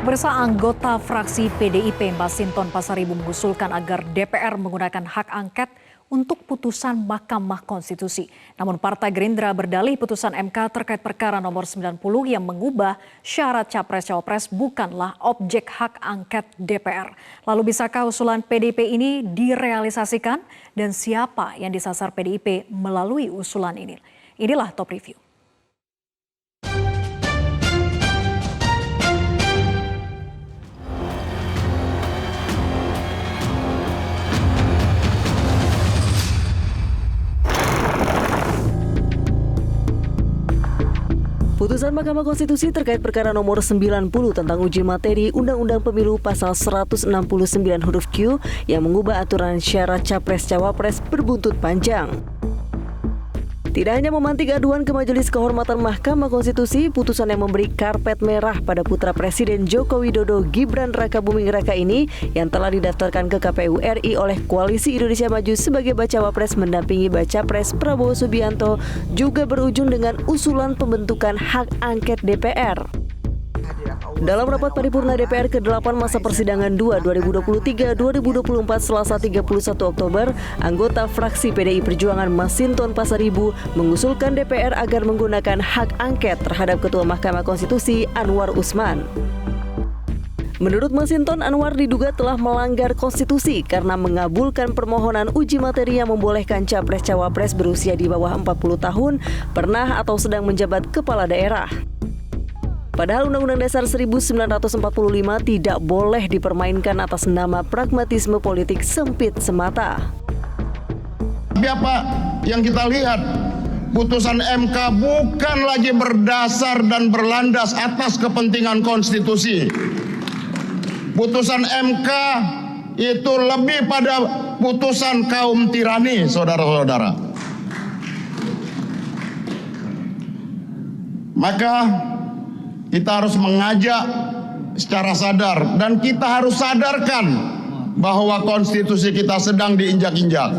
Pemirsa, anggota fraksi PDIP Masinton Pasaribu mengusulkan agar DPR menggunakan hak angket untuk putusan Mahkamah Konstitusi. Namun Partai Gerindra berdalih putusan MK terkait perkara nomor 90 yang mengubah syarat Capres-Cawapres bukanlah objek hak angket DPR. Lalu bisakah usulan PDIP ini direalisasikan dan siapa yang disasar PDIP melalui usulan ini? Inilah Top Review. Putusan Mahkamah Konstitusi terkait perkara nomor 90 tentang uji materi Undang-Undang Pemilu pasal 169 huruf Q yang mengubah aturan syarat Capres-Cawapres berbuntut panjang. Tidak hanya memantik aduan ke Majelis Kehormatan Mahkamah Konstitusi, putusan yang memberi karpet merah pada putra Presiden Joko Widodo Gibran Rakabuming Raka ini yang telah didaftarkan ke KPU RI oleh Koalisi Indonesia Maju sebagai bacawa pres mendampingi baca pres Prabowo Subianto juga berujung dengan usulan pembentukan hak angket DPR. Dalam rapat paripurna DPR ke-8 masa persidangan 2 2023-2024 Selasa 31 Oktober, anggota fraksi PDI Perjuangan Masinton Pasaribu mengusulkan DPR agar menggunakan hak angket terhadap Ketua Mahkamah Konstitusi Anwar Usman. Menurut Masinton, Anwar diduga telah melanggar konstitusi karena mengabulkan permohonan uji materi yang membolehkan Capres-Cawapres berusia di bawah 40 tahun pernah atau sedang menjabat kepala daerah. Padahal Undang-Undang Dasar 1945 tidak boleh dipermainkan atas nama pragmatisme politik sempit semata. Tapi apa yang kita lihat, putusan MK bukan lagi berdasar dan berlandas atas kepentingan konstitusi. Putusan MK itu lebih pada putusan kaum tirani, saudara-saudara. Maka kita harus mengajak secara sadar dan kita harus sadarkan bahwa konstitusi kita sedang diinjak-injak.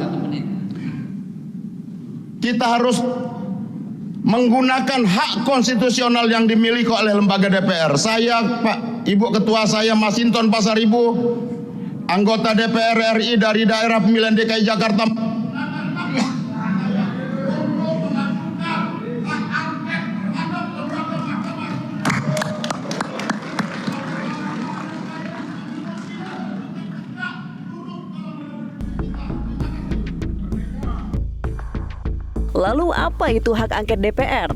Kita harus menggunakan hak konstitusional yang dimiliki oleh lembaga DPR. Saya, Pak Ibu Ketua saya Masinton Pasaribu, anggota DPR RI dari daerah pemilihan DKI Jakarta. Lalu apa itu hak angket DPR?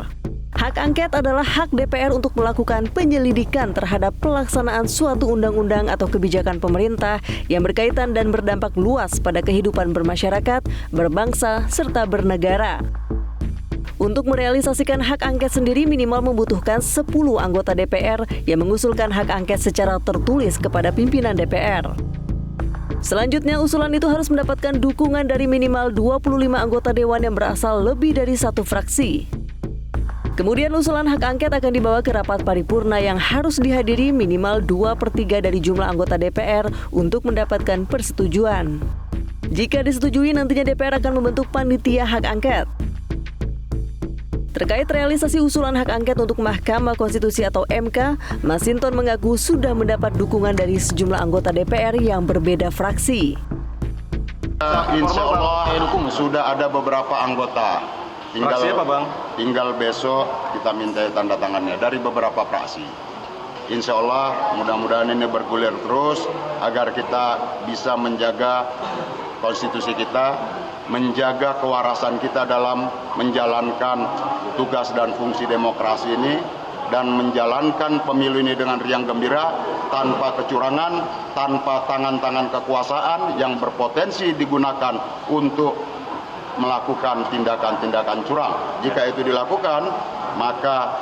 Hak angket adalah hak DPR untuk melakukan penyelidikan terhadap pelaksanaan suatu undang-undang atau kebijakan pemerintah yang berkaitan dan berdampak luas pada kehidupan bermasyarakat, berbangsa, serta bernegara. Untuk merealisasikan hak angket sendiri minimal membutuhkan 10 anggota DPR yang mengusulkan hak angket secara tertulis kepada pimpinan DPR. Selanjutnya, usulan itu harus mendapatkan dukungan dari minimal 25 anggota dewan yang berasal lebih dari satu fraksi. Kemudian usulan hak angket akan dibawa ke rapat paripurna yang harus dihadiri minimal 2/3 dari jumlah anggota DPR untuk mendapatkan persetujuan. Jika disetujui, nantinya DPR akan membentuk panitia hak angket. Terkait realisasi usulan hak angket untuk Mahkamah Konstitusi atau MK, Masinton mengaku sudah mendapat dukungan dari sejumlah anggota DPR yang berbeda fraksi. Insya Allah sudah ada beberapa anggota. Fraksi apa, Bang? Tinggal besok kita minta tanda tangannya dari beberapa fraksi. Insya Allah mudah-mudahan ini bergulir terus agar kita bisa menjaga konstitusi kita, menjaga kewarasan kita dalam menjalankan tugas dan fungsi demokrasi ini dan menjalankan pemilu ini dengan riang gembira tanpa kecurangan, tanpa tangan-tangan kekuasaan yang berpotensi digunakan untuk melakukan tindakan-tindakan curang. Jika itu dilakukan, maka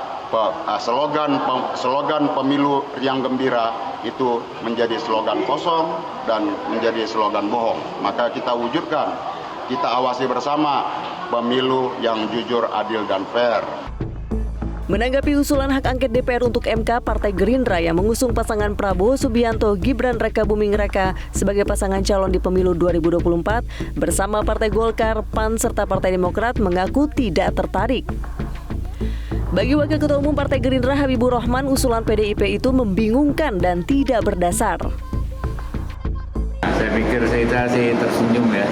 slogan pemilu riang gembira itu menjadi slogan kosong dan menjadi slogan bohong. Maka kita wujudkan, kita awasi bersama pemilu yang jujur, adil, dan fair. Menanggapi usulan hak angket DPR untuk MK, Partai Gerindra yang mengusung pasangan Prabowo Subianto Gibran Rakabuming Raka sebagai pasangan calon di pemilu 2024 bersama Partai Golkar, PAN, serta Partai Demokrat mengaku tidak tertarik. Bagi Wakil Ketua Umum Partai Gerindra Habibur Rahman, usulan PDIP itu membingungkan dan tidak berdasar. Saya pikir saya sih tersenyum ya.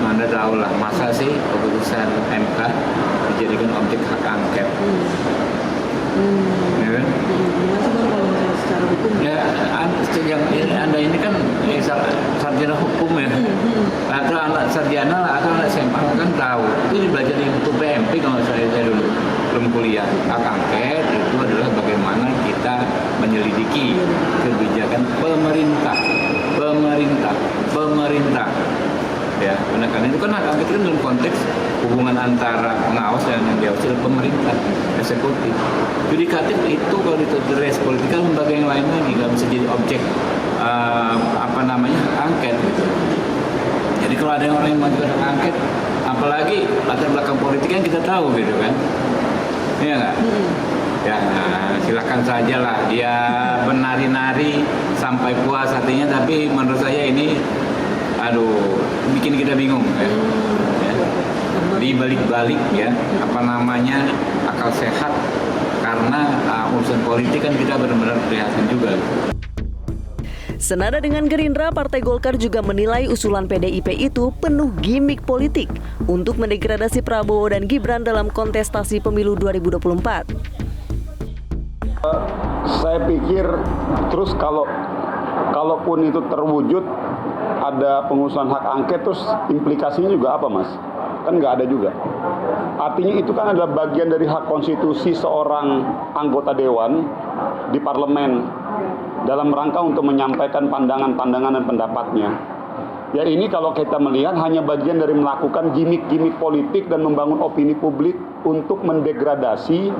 Anda tahu lah, masa sih keputusan MK dijadikan objek hak angket? Ya kan? Secara hukum. Ya, yang Anda ini kan sarjana hukum ya, atau anak sarjana lah, atau anak SMA kan tahu. Itu belajar di buku PMP kalau saya dulu belum kuliah. Hak angket itu adalah bagaimana kita menyelidiki kebijakan pemerintah. Ya, karena itu kan hak angket kan dalam konteks hubungan antara pengawas dan yang diawasi oleh pemerintah, eksekutif. Yudikatif itu kalau ditulis politik kan lembaga yang lain lagi nggak bisa jadi objek hak angket. Gitu. Jadi kalau ada orang yang mengajukan hak angket, apalagi latar belakang politik kan kita tahu gitu kan, iya nggak? Ya, silakan saja lah dia menari-nari sampai puas hatinya, tapi menurut saya ini bikin kita bingung ya. Dibalik-balik ya, akal sehat, karena urusan politik kan kita benar-benar prihatin juga. Senada dengan Gerindra, Partai Golkar juga menilai usulan PDIP itu penuh gimik politik untuk mendegradasi Prabowo dan Gibran dalam kontestasi pemilu 2024. Saya pikir terus kalaupun itu terwujud ada pengusulan hak angket, terus implikasinya juga apa, Mas? Kan nggak ada juga. Artinya itu kan adalah bagian dari hak konstitusi seorang anggota dewan di parlemen dalam rangka untuk menyampaikan pandangan-pandangan dan pendapatnya. Ya, ini kalau kita melihat hanya bagian dari melakukan gimik-gimik politik dan membangun opini publik untuk mendegradasi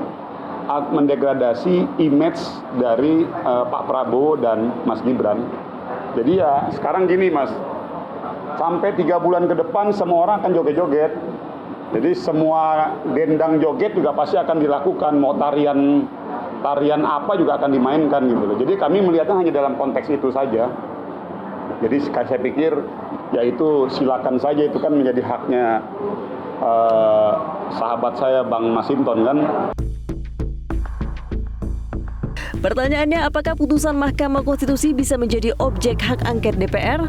image dari Pak Prabowo dan Mas Gibran. Jadi ya sekarang gini, Mas, sampai 3 bulan ke depan semua orang akan joget-joget. Jadi semua dendang joget juga pasti akan dilakukan, mau tarian apa juga akan dimainkan gitu loh. Jadi kami melihatnya hanya dalam konteks itu saja. Jadi saya pikir ya itu silakan saja, itu kan menjadi haknya sahabat saya Bang Masinton kan. Pertanyaannya, apakah putusan Mahkamah Konstitusi bisa menjadi objek hak angket DPR?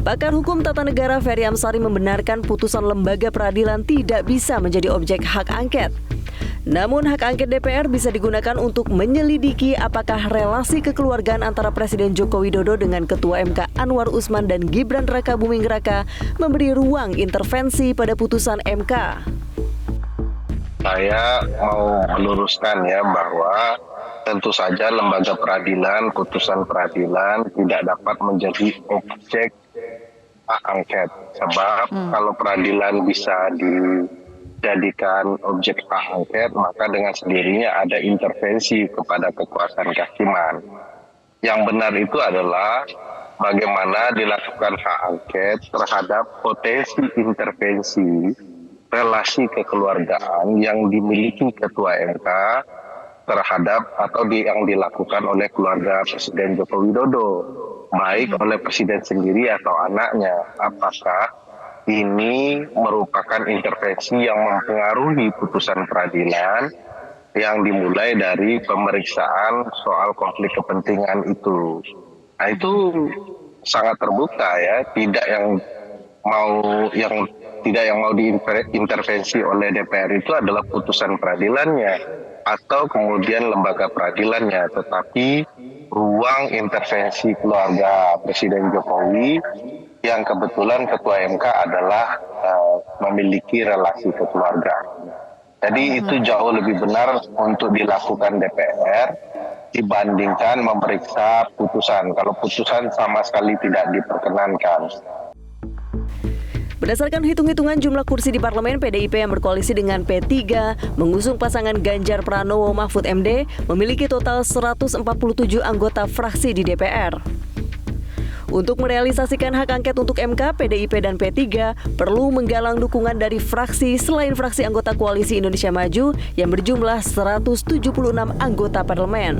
Pakar Hukum Tata Negara Ferry Amsari membenarkan putusan lembaga peradilan tidak bisa menjadi objek hak angket. Namun hak angket DPR bisa digunakan untuk menyelidiki apakah relasi kekeluargaan antara Presiden Joko Widodo dengan Ketua MK Anwar Usman dan Gibran Raka Buming Raka memberi ruang intervensi pada putusan MK. Saya mau meluruskan ya bahwa tentu saja lembaga peradilan, putusan peradilan tidak dapat menjadi objek hak angket. Sebab kalau peradilan bisa dijadikan objek hak angket, maka dengan sendirinya ada intervensi kepada kekuasaan kehakiman. Yang benar itu adalah bagaimana dilakukan hak angket terhadap potensi intervensi relasi kekeluargaan yang dimiliki Ketua MK terhadap atau yang dilakukan oleh keluarga Presiden Joko Widodo, baik oleh Presiden sendiri atau anaknya. Apakah ini merupakan intervensi yang mempengaruhi putusan peradilan yang dimulai dari pemeriksaan soal konflik kepentingan itu. Nah, itu sangat terbuka ya, tidak yang mau diintervensi oleh DPR itu adalah putusan peradilannya atau kemudian lembaga peradilannya, tetapi ruang intervensi keluarga Presiden Jokowi yang kebetulan Ketua MK adalah memiliki relasi kekeluargaan. Jadi itu jauh lebih benar untuk dilakukan DPR dibandingkan memeriksa putusan. Kalau putusan sama sekali tidak diperkenankan. Berdasarkan hitung-hitungan jumlah kursi di parlemen, PDIP yang berkoalisi dengan P3 mengusung pasangan Ganjar Pranowo Mahfud MD memiliki total 147 anggota fraksi di DPR. Untuk merealisasikan hak angket untuk MK, PDIP dan P3 perlu menggalang dukungan dari fraksi selain fraksi anggota Koalisi Indonesia Maju yang berjumlah 176 anggota parlemen.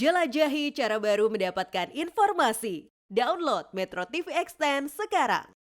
Jelajahi cara baru mendapatkan informasi. Download Metro TV Extend sekarang.